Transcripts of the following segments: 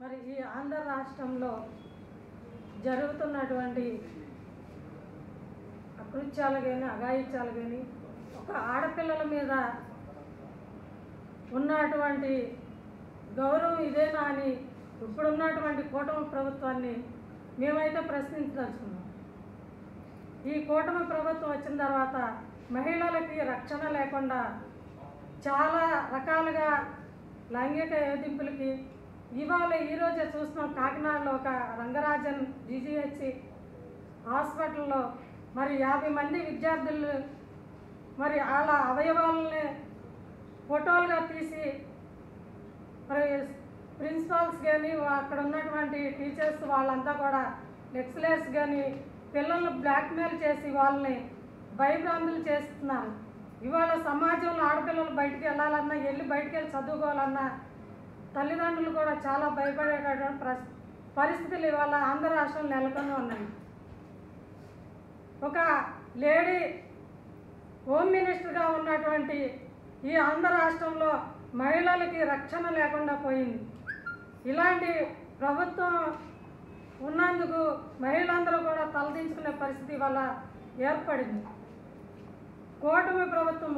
మరి ఈ ఆంధ్ర రాష్ట్రంలో జరుగుతున్నటువంటి అకృత్యాలు కానీ అఘాయిత్యాలు కానీ ఒక ఆడపిల్లల మీద ఉన్నటువంటి గౌరవం ఇదేనా అని ఇప్పుడున్నటువంటి కూటమి ప్రభుత్వాన్ని మేమైతే ప్రశ్నించదలుచుకున్నాం. ఈ కూటమి ప్రభుత్వం వచ్చిన తర్వాత మహిళలకి రక్షణ లేకుండా చాలా రకాలుగా లైంగిక వేధింపులకి ఇవాళ ఈరోజే చూస్తున్నాం. కాకినాడలో ఒక రంగరాజన్ జీజీహెచ్ హాస్పిటల్లో మరి 50 మంది విద్యార్థులు మరి వాళ్ళ అవయవాలని ఫోటోలుగా తీసి మరి ప్రిన్సిపాల్స్ కానీ అక్కడ ఉన్నటువంటి టీచర్స్ వాళ్ళంతా కూడా లెక్చరర్స్ కానీ పిల్లలను బ్లాక్మెయిల్ చేసి వాళ్ళని భయభ్రాంతులు చేస్తున్నారు. ఇవాళ సమాజంలో ఆడపిల్లలు బయటికి వెళ్ళాలన్నా బయటికి వెళ్ళి చదువుకోవాలన్నా తల్లిదండ్రులు కూడా చాలా భయపడేటటువంటి పరిస్థితులు ఇవాళ ఆంధ్ర రాష్ట్రంలో నెలకొని ఉన్నాయి. ఒక లేడీ హోమ్ మినిస్టర్గా ఉన్నటువంటి ఈ ఆంధ్ర రాష్ట్రంలో మహిళలకి రక్షణ లేకుండా పోయింది. ఇలాంటి ప్రభుత్వం ఉన్నందుకు మహిళలందరూ కూడా తలదించుకునే పరిస్థితి వల్ల ఏర్పడింది. కూటమి ప్రభుత్వం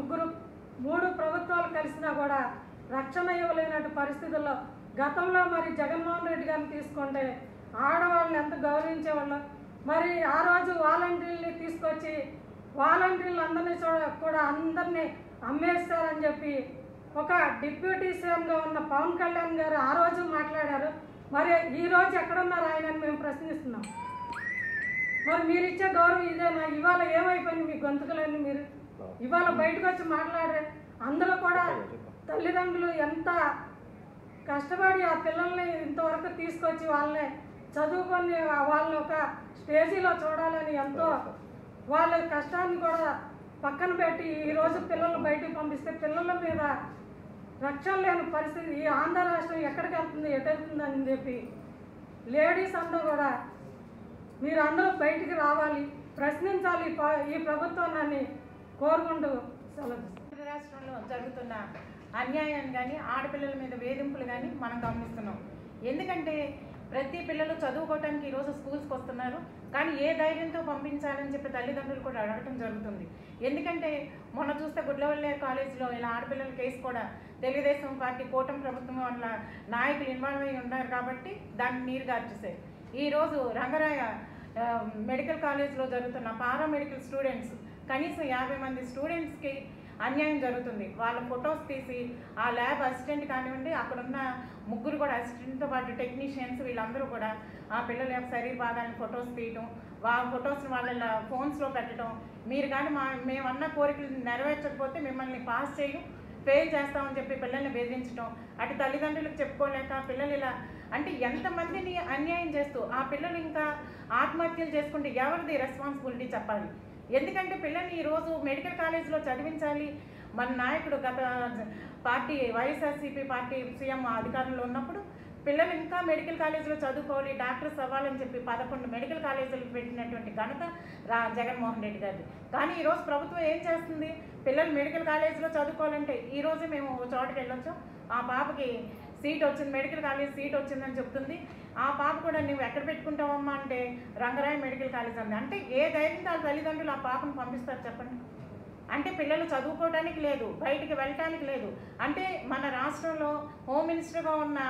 3 ప్రభుత్వాలు కలిసినా కూడా రక్షణ ఇవ్వలేనటువంటి పరిస్థితుల్లో గతంలో మరి జగన్మోహన్ రెడ్డి గారిని తీసుకుంటే ఆడవాళ్ళని ఎంత గౌరవించేవాళ్ళు. మరి ఆ రోజు వాలంటీర్ని తీసుకొచ్చి వాలంటీర్లు కూడా అందరినీ అమ్మేస్తారని చెప్పి ఒక డిప్యూటీ సీఎంగా ఉన్న పవన్ కళ్యాణ్ గారు ఆ రోజు మాట్లాడారు. మరి ఈరోజు ఎక్కడున్నారు ఆయనని మేము ప్రశ్నిస్తున్నాం. మరి మీరు ఇచ్చే గౌరవం ఇదేనా? ఇవాళ ఏమైపోయింది మీ గొంతుకులన్నీ? మీరు ఇవాళ బయటకు వచ్చి మాట్లాడారు. అందరూ కూడా తల్లిదండ్రులు ఎంత కష్టపడి ఆ పిల్లల్ని ఇంతవరకు తీసుకొచ్చి వాళ్ళని చదువుకొని వాళ్ళని ఒక స్టేజీలో చూడాలని ఎంతో వాళ్ళ కష్టాన్ని కూడా పక్కన పెట్టి ఈరోజు పిల్లలు బయటికి పంపిస్తే పిల్లల మీద రక్షణ లేని పరిస్థితి ఈ ఆంధ్ర రాష్ట్రం ఎక్కడికి వెళ్తుంది, ఎటెళ్తుందని చెప్పి లేడీస్ అందరూ కూడా మీరు అందరూ బయటికి రావాలి, ప్రశ్నించాలి ఈ ప్రభుత్వాన్ని కోరుకుంటూ సెలవు. రాష్ట్రంలో జరుగుతున్న అన్యాయం కానీ ఆడపిల్లల మీద వేధింపులు కానీ మనం గమనిస్తున్నాం. ఎందుకంటే ప్రతి పిల్లలు చదువుకోవడానికి ఈరోజు స్కూల్స్కి వస్తున్నారు, కానీ ఏ ధైర్యంతో పంపించాలని చెప్పి తల్లిదండ్రులు కూడా అడగటం జరుగుతుంది. ఎందుకంటే మొన్న చూస్తే గుడ్లవల్లి కాలేజీలో ఇలా ఆడపిల్లల కేసు కూడా తెలుగుదేశం పార్టీ కూటమి ప్రభుత్వం వాళ్ళ నాయకులు ఇన్వాల్వ్ అయి ఉన్నారు కాబట్టి దాన్ని నీరుగార్చేశారు. ఈరోజు రంగరాయ మెడికల్ కాలేజ్లో జరుగుతున్న పారామెడికల్ స్టూడెంట్స్ కనీసం 50 మంది స్టూడెంట్స్కి అన్యాయం జరుగుతుంది. వాళ్ళ ఫొటోస్ తీసి ఆ ల్యాబ్ అసిస్టెంట్ కానివ్వండి, అక్కడున్న 3 కూడా అసిస్టెంట్తో పాటు టెక్నీషియన్స్ వీళ్ళందరూ కూడా ఆ పిల్లల యొక్క శరీర భాగాలను ఫొటోస్ తీయటం, వాళ్ళ ఫొటోస్ని వాళ్ళ ఫోన్స్లో పెట్టడం, మీరు కానీ మేమన్న కోరికలు నెరవేర్చకపోతే మిమ్మల్ని పాస్ చేయడం, ఫెయిల్ చేస్తామని చెప్పి పిల్లల్ని బెదిరించడం, అటు తల్లిదండ్రులకు చెప్పుకోలేక పిల్లలు ఇలా అంటే ఎంతమందిని అన్యాయం చేస్తూ ఆ పిల్లలు ఇంకా ఆత్మహత్యలు చేసుకుంటే ఎవరిది రెస్పాన్సిబిలిటీ చెప్పాలి? ఎందుకంటే పిల్లల్ని ఈరోజు మెడికల్ కాలేజీలో చదివించాలి. మన నాయకుడు గత పార్టీ వైఎస్ఆర్సీపీ పార్టీ సీఎం అధికారంలో ఉన్నప్పుడు పిల్లలు ఇంకా మెడికల్ కాలేజీలో చదువుకోవాలి, డాక్టర్స్ అవ్వాలని చెప్పి 11 మెడికల్ కాలేజీలు పెట్టినటువంటి ఘనత జగన్మోహన్ రెడ్డి గారిది. కానీ ఈరోజు ప్రభుత్వం ఏం చేస్తుంది? పిల్లలు మెడికల్ కాలేజీలో చదువుకోవాలంటే ఈరోజు మేము చోటకి వెళ్ళొచ్చు, ఆ పాపకి సీట్ వచ్చింది, మెడికల్ కాలేజ్ సీట్ వచ్చిందని చెప్తుంది. ఆ పాప కూడా నువ్వు ఎక్కడ పెట్టుకుంటావమ్మా అంటే రంగరాయ మెడికల్ కాలేజ్ అంది. అంటే ఏ ధైర్యంతో ఆ తల్లిదండ్రులు ఆ పాపను పంపిస్తారు చెప్పండి? అంటే పిల్లలు చదువుకోవడానికి లేదు, బయటికి వెళ్ళటానికి లేదు. అంటే మన రాష్ట్రంలో హోమ్ మినిస్టర్గా ఉన్న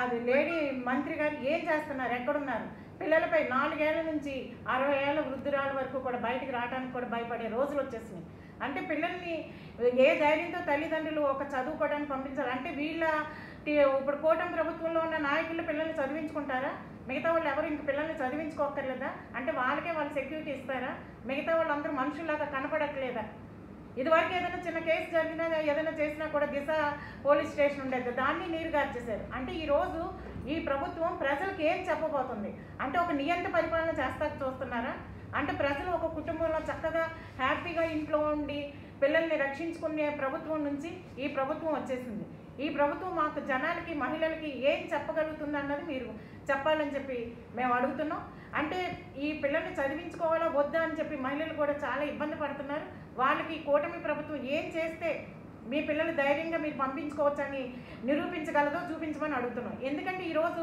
అది లేడీ మంత్రి గారు ఏం చేస్తున్నారు? ఎక్కడున్నారు? పిల్లలపై 4 ఏళ్ల నుంచి 60 ఏళ్ల వృద్ధురాల వరకు కూడా బయటికి రావడానికి కూడా భయపడే రోజులు వచ్చేసినాయి. అంటే పిల్లల్ని ఏ ధైర్యంతో తల్లిదండ్రులు ఒక చదువుకోవడానికి పంపించాలి? అంటే వీళ్ళ ఇప్పుడు కూటమి ప్రభుత్వంలో ఉన్న నాయకులు పిల్లల్ని చదివించుకుంటారా? మిగతా వాళ్ళు ఎవరు ఇంక పిల్లల్ని చదివించుకోక్కర్లేదా? అంటే వాళ్ళకే వాళ్ళు సెక్యూరిటీ ఇస్తారా? మిగతా వాళ్ళందరూ మనుషుల్లాగా కనపడట్లేదా? ఇదివరకు ఏదైనా చిన్న కేసు జరిగినా ఏదైనా చేసినా కూడా దిశ పోలీస్ స్టేషన్ ఉండేది, దాన్ని నీరుగార్చేశారు. అంటే ఈరోజు ఈ ప్రభుత్వం ప్రజలకు ఏం చెప్పబోతుంది? అంటే ఒక నియంత పరిపాలన చేస్తాక చూస్తున్నారా? అంటే ప్రజలు ఒక కుటుంబంలో చక్కగా హ్యాపీగా ఇంట్లో ఉండి పిల్లల్ని రక్షించుకునే ప్రభుత్వం నుంచి ఈ ప్రభుత్వం వచ్చేసింది. ఈ ప్రభుత్వం మాకు జనాలకి మహిళలకి ఏం చెప్పగలుగుతుంది అన్నది మీరు చెప్పాలని చెప్పి మేము అడుగుతున్నాం. అంటే ఈ పిల్లల్ని చదివించుకోవాలా వద్దా అని చెప్పి మహిళలు కూడా చాలా ఇబ్బంది పడుతున్నారు. వాళ్ళకి కూటమి ప్రభుత్వం ఏం చేస్తే మీ పిల్లలు ధైర్యంగా మీరు పంపించుకోవచ్చని నిరూపించగలదో చూపించమని అడుగుతున్నాం. ఎందుకంటే ఈరోజు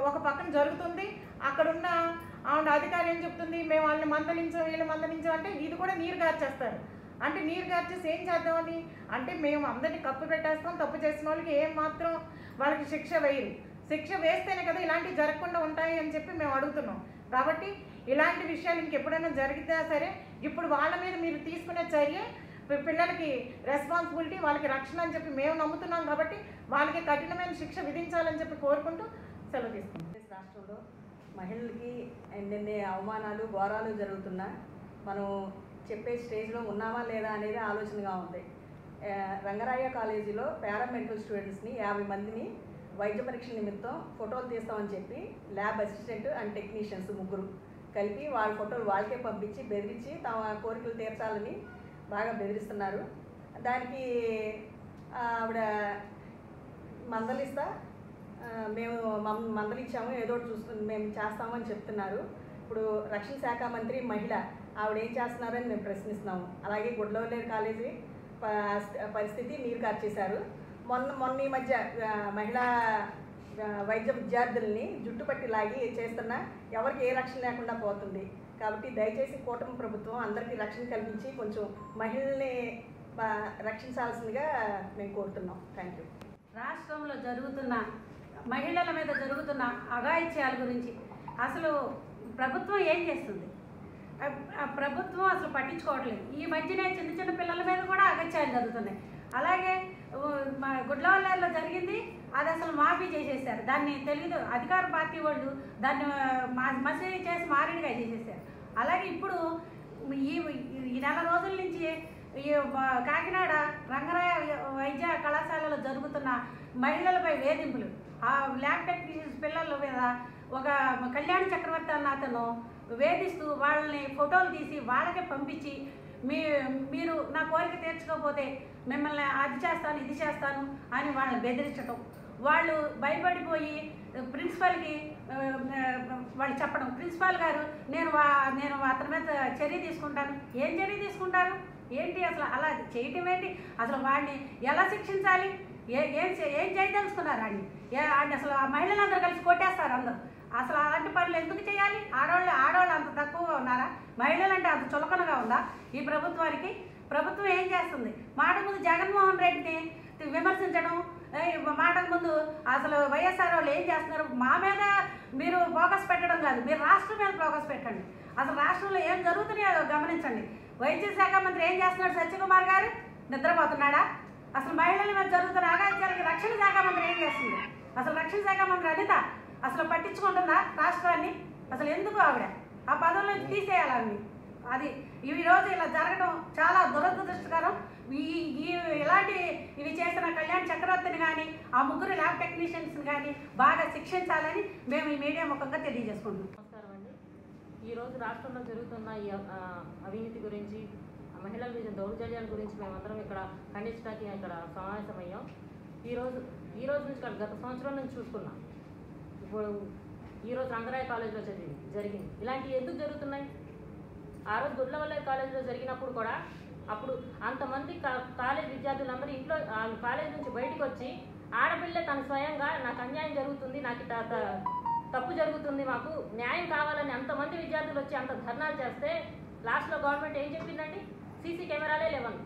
ఒక పక్కన జరుగుతుంది, అక్కడున్న ఆవిడ అధికారి ఏం చెప్తుంది, మేము వాళ్ళని మందలించాం వీళ్ళు మందలించాం అంటే ఇది కూడా నీరు గార్చేస్తారు. అంటే నీరు గార్చేసి ఏం చేద్దామని అంటే మేము అందరినీ కప్పు పెట్టేస్తాం, తప్పు చేసిన వాళ్ళకి ఏం మాత్రం వాళ్ళకి శిక్ష వేయరు. శిక్ష వేస్తేనే కదా ఇలాంటివి జరగకుండా ఉంటాయి అని చెప్పి మేము అడుగుతున్నాం. కాబట్టి ఇలాంటి విషయాలు ఇంకెప్పుడైనా జరిగితే సరే ఇప్పుడు వాళ్ళ మీద మీరు తీసుకునే చర్య పిల్లలకి రెస్పాన్సిబిలిటీ, వాళ్ళకి రక్షణ అని చెప్పి మేము నమ్ముతున్నాం. కాబట్టి వాళ్ళకి కఠినమైన శిక్ష విధించాలని చెప్పి కోరుకుంటూ సెలవు తీసుకుంటాం. రాష్ట్రంలో మహిళలకి ఎన్నెన్ని అవమానాలు ఘోరాలు జరుగుతున్నా మనం చెప్పే స్టేజ్లో ఉన్నామా లేదా అనేది ఆలోచనగా ఉంది. రంగరాయ కాలేజీలో పారామెడికల్ స్టూడెంట్స్ని 50 మందిని వైద్య పరీక్ష నిమిత్తం ఫోటోలు తీస్తామని చెప్పి ల్యాబ్ అసిస్టెంట్ అండ్ టెక్నీషియన్స్ 3 కలిపి వాళ్ళ ఫోటోలు వాళ్ళకే పంపించి బెదిరించి తమ కోరికలు తీర్చాలని బాగా బెదిరిస్తున్నారు. దానికి ఆవిడ మందలిస్తా మేము మందలిచ్చాము, ఏదో ఒకటి చూసుకుని మేము చేస్తామని చెప్తున్నారు. ఇప్పుడు రక్షణ శాఖ మంత్రి మహిళ ఆవిడ ఏం చేస్తున్నారని మేము ప్రశ్నిస్తున్నాము. అలాగే గుడ్లవల్లేరు కాలేజీ పరిస్థితి నీరు కార్చేశారు. మొన్న ఈ మధ్య మహిళా వైద్య విద్యార్థుల్ని జుట్టుపట్టి లాగి చేస్తున్నా ఎవరికి ఏ రక్షణ లేకుండా పోతుంది. కాబట్టి దయచేసి కూటమి ప్రభుత్వం అందరికీ రక్షణ కల్పించి కొంచెం మహిళల్ని రక్షించాల్సిందిగా మేము కోరుతున్నాం. Thank you. రాష్ట్రంలో జరుగుతున్న మహిళల మీద జరుగుతున్న అఘాయిత్యాల గురించి అసలు ప్రభుత్వం ఏం చేస్తుంది? ప్రభుత్వం అసలు పట్టించుకోవట్లేదు. ఈ మధ్యనే చిన్న చిన్న పిల్లల మీద కూడా అఘాయిత్యాలు జరుగుతున్నాయి. అలాగే గుడ్లవల్లేరులో జరిగింది, అది అసలు మాఫీ చేసేసారు. దాన్ని తెలుగు అధికార పార్టీ వాళ్ళు దాన్ని మసీదు చేసి మారేడుగా చేసేసారు. అలాగే ఇప్పుడు ఈ నెల రోజుల నుంచి ఈ కాకినాడ రంగరాయ వైద్య కళాశాలలో జరుగుతున్న మహిళలపై వేధింపులు, ఆ ల్యాబ్ టెక్నీషియన్స్ పిల్లల మీద ఒక కళ్యాణ చక్రవర్తి అన్న అతను వేధిస్తూ వాళ్ళని ఫోటోలు తీసి వాళ్ళకే పంపించి మీరు నా కోరిక తీర్చుకోకపోతే మిమ్మల్ని అది చేస్తాను ఇది చేస్తాను అని వాళ్ళని బెదిరించడం, వాళ్ళు భయపడిపోయి ప్రిన్సిపల్కి వాళ్ళు చెప్పడం, ప్రిన్సిపాల్ గారు నేను అతని మీద చర్య తీసుకుంటాను. ఏం చర్య తీసుకుంటారు ఏంటి? అసలు అలా చేయటం ఏంటి? అసలు వాడిని ఎలా శిక్షించాలి? ఏం చేయదలుచుకున్నారు? వాడిని అసలు ఆ మహిళలందరూ కలిసి కొట్టేస్తారు అందరూ. అసలు అలాంటి పనులు ఎందుకు చేయాలి? ఆడవాళ్ళు అంత తక్కువగా ఉన్నారా? మహిళలంటే అంత చులకనగా ఉందా ఈ ప్రభుత్వానికి? ప్రభుత్వం ఏం చేస్తుంది? మాట ముందు జగన్మోహన్ రెడ్డిని విమర్శించడం, మాటకు ముందు అసలు వైఎస్ఆర్ వాళ్ళు ఏం చేస్తున్నారు? మా మీద మీరు ఫోకస్ పెట్టడం కాదు, మీరు రాష్ట్రం మీద ఫోకస్ పెట్టండి. అసలు రాష్ట్రంలో ఏం జరుగుతున్నాయో గమనించండి. వైద్య శాఖ మంత్రి ఏం చేస్తున్నాడు? సత్యకుమార్ గారు నిద్రపోతున్నాడా? అసలు మహిళల మీద జరుగుతున్న అఘాయిత్యాలకి రక్షణ శాఖ మంత్రి ఏం చేస్తుంది? అసలు రక్షణ శాఖ మంత్రి అనిత అసలు పట్టించుకుంటుందా రాష్ట్రాన్ని? అసలు ఎందుకు ఆవిడ ఆ పదవుల్లో తీసేయాలని? అది ఈరోజు ఇలా జరగడం చాలా దురదృష్టకరం. ఇలాంటి ఇవి చేసిన కళ్యాణ చక్రవర్తిని కానీ ఆ 3 ల్యాబ్ టెక్నీషియన్స్ని కానీ బాగా శిక్షించాలని మేము ఈ మీడియా ముఖంగా తెలియజేసుకుంటున్నాం. నమస్కారం అండి. ఈరోజు రాష్ట్రంలో జరుగుతున్న ఈ అవినీతి గురించి, మహిళల మీద దౌర్జన్యాల గురించి మేమందరం ఇక్కడ ఖండించడానికి ఇక్కడ సమావేశమయ్యాం. ఈరోజు నుంచి గత సంవత్సరం నుంచి చూసుకున్నాం. ఇప్పుడు ఈరోజు రంగరాయ కాలేజీలో జరిగింది. ఇలాంటివి ఎందుకు జరుగుతున్నాయి? ఆ రోజు గుడ్లవల్లేరు కాలేజీలో జరిగినప్పుడు కూడా అప్పుడు అంతమంది కాలేజ్ విద్యార్థులందరూ ఇంట్లో కాలేజ్ నుంచి బయటకు వచ్చి ఆడపిల్ల తన స్వయంగా నాకు అన్యాయం జరుగుతుంది, నాకు తప్పు జరుగుతుంది, మాకు న్యాయం కావాలని అంతమంది విద్యార్థులు వచ్చి అంత ధర్నాలు చేస్తే లాస్ట్లో గవర్నమెంట్ ఏం చెప్పిందండి? సీసీ కెమెరాలే లేవని.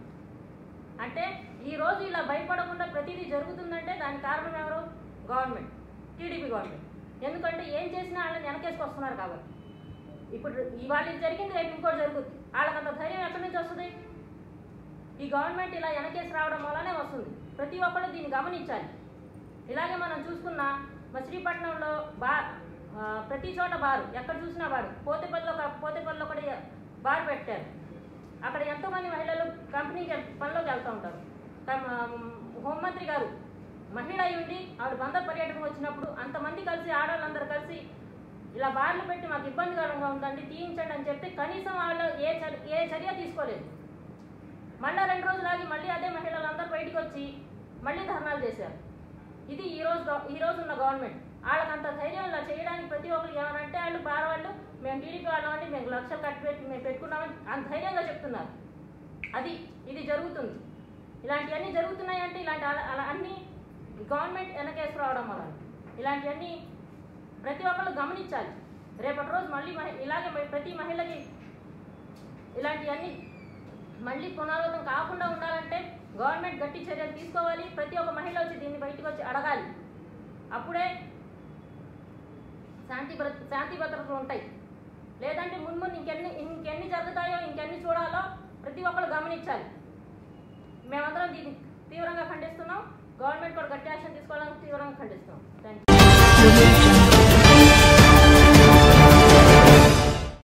అంటే ఈరోజు ఇలా భయపడకుండా ప్రతిదీ జరుగుతుందంటే దానికి కారణం ఎవరు? Government, TDP government. ఎందుకంటే ఏం చేసినా వాళ్ళని వెనకేసుకొస్తున్నారు కాబట్టి. ఇప్పుడు ఇవాళ ఇది జరిగింది, రేపు ఇంకోటి జరుగుతుంది. వాళ్ళకంత ధైర్యం ఎక్కడి నుంచి వస్తుంది? ఈ గవర్నమెంట్ ఇలా వెనకేసి రావడం వల్లనే వస్తుంది. ప్రతి ఒక్కరు దీన్ని గమనించాలి. ఇలాగే మనం చూసుకున్న మచిలీపట్నంలో ప్రతి చోట బారు, ఎక్కడ చూసినా బారు. పోతేపల్లిలో కూడా బారు పెట్టారు. అక్కడ ఎంతోమంది మహిళలు కంపెనీకి పనిలోకి వెళ్తూ ఉంటారు. హోంమంత్రి గారు మహిళ అయి ఉండి ఆవిడ బందర్ పర్యటనకు వచ్చినప్పుడు అంతమంది కలిసి ఆడవాళ్ళందరూ కలిసి ఇలా బార్లు పెట్టి మాకు ఇబ్బందికరంగా ఉందండి తీయించండి అని చెప్తే కనీసం వాళ్ళు ఏ చర్య తీసుకోలేదు. మళ్ళీ 2 రోజులు ఆగి మళ్ళీ అదే మహిళలందరూ బయటకు వచ్చి మళ్ళీ ధర్నాలు చేశారు. ఇది ఈరోజు ఉన్న గవర్నమెంట్. వాళ్ళకంత ధైర్యం ఇలా చేయడానికి ప్రతి ఒక్కరు ఏమనంటే వాళ్ళు బారవాళ్ళు మేము టీడీపీ వాళ్ళమంటే మేము లక్షలు కట్టి మేము పెట్టుకున్నామని అంత ధైర్యంగా చెప్తున్నారు. ఇది జరుగుతుంది. ఇలాంటివన్నీ జరుగుతున్నాయంటే అలా అన్నీ గవర్నమెంట్ వెనకేసి రావడం వల్ల ఇలాంటివన్నీ ప్రతి ఒక్కళ్ళు గమనించాలి. రేపటి రోజు మళ్ళీ ఇలాగే ప్రతి మహిళకి ఇలాంటివన్నీ మళ్ళీ పునరావృతం కాకుండా ఉండాలంటే గవర్నమెంట్ గట్టి చర్యలు తీసుకోవాలి. ప్రతి ఒక్క మహిళ వచ్చి దీన్ని బయటకు వచ్చి అడగాలి. అప్పుడే శాంతి భద్రతలు ఉంటాయి. లేదంటే ముందు ఇంకెన్ని జరుగుతాయో ఇంకెన్ని చూడాలో ప్రతి ఒక్కరు గమనించాలి. మేమందరం దీన్ని తీవ్రంగా ఖండిస్తున్నాం. గవర్నమెంట్ కూడా గట్టి యాక్షన్ తీసుకోవాలని తీవ్రంగా ఖండిస్తున్నాం. Thank you.